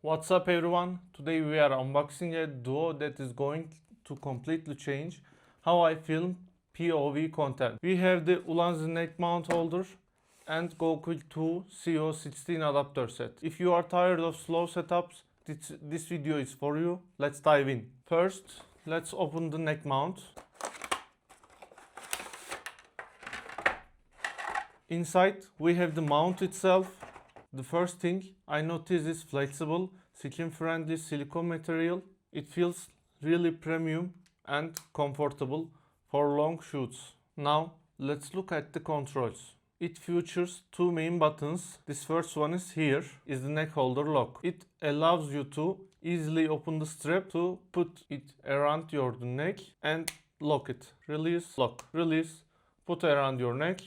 What's up everyone? Today we are unboxing a duo that is going to completely change how I film POV content. We have the Ulanzi Neck Mount Holder and GoQuick II CO16 adapter set. If you are tired of slow setups, this video is for you. Let's dive in. First, let's open the neck mount. Inside we have the mount itself. The first thing I notice is flexible, skin-friendly silicone material. It feels really premium and comfortable for long shoots. Now let's look at the controls. It features two main buttons. This first one is here, is the neck holder lock. It allows you to easily open the strap to put it around your neck and lock it. Release, lock, release, put around your neck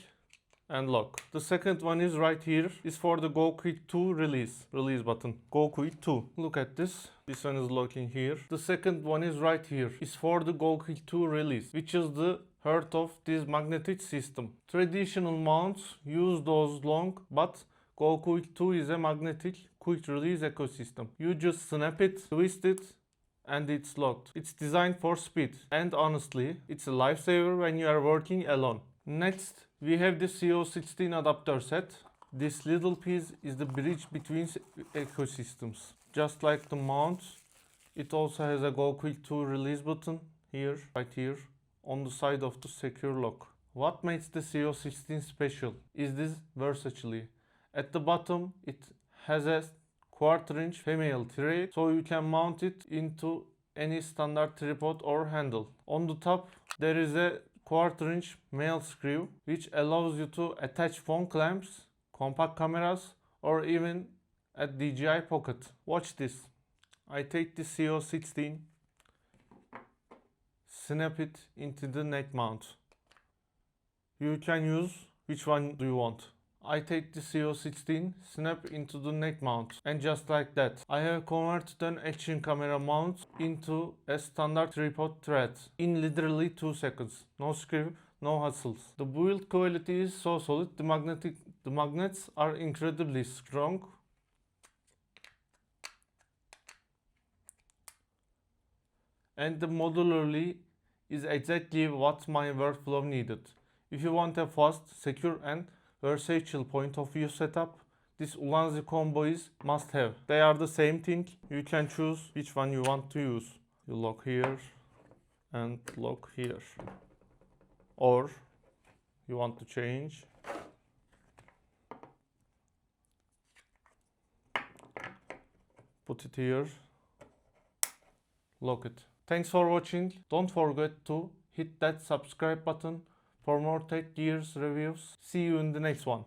and lock. The second one is right here, is for the GoQuick II release button. GoQuick II. Look at this. This one is locking here. The second one is right here, is for the GoQuick II release, which is the heart of this magnetic system. Traditional mounts use those long, but GoQuick II is a magnetic quick release ecosystem. You just snap it, twist it, and it's locked. It's designed for speed, and honestly, it's a lifesaver when you are working alone. Next, we have the CO16 adapter set. This little piece is the bridge between ecosystems. Just like the mount, it also has a GoQuick II release button here, right here, on the side of the secure lock. What makes the CO16 special is this versatility. At the bottom, it has a 1/4 inch female tray, so you can mount it into any standard tripod or handle. On the top, there is a 1/4 inch male screw, which allows you to attach phone clamps, compact cameras, or even a DJI pocket. Watch this. I take the CO16, snap it into the neck mount. You can use which one do you want. I take the CO16, snap into the neck mount, and just like that, I have converted an action camera mount into a standard tripod thread in literally 2 seconds. No screw, no hassles. The build quality is so solid. The magnets are incredibly strong. And the modularly is exactly what my workflow needed. If you want a fast, secure, and versatile point of view setup, this Ulanzi combo is must have. They are the same thing. You can choose which one you want to use. You lock here and lock here. Or you want to change. Put it here. Lock it. Thanks for watching. Don't forget to hit that subscribe button for more tech gears reviews. See you in the next one.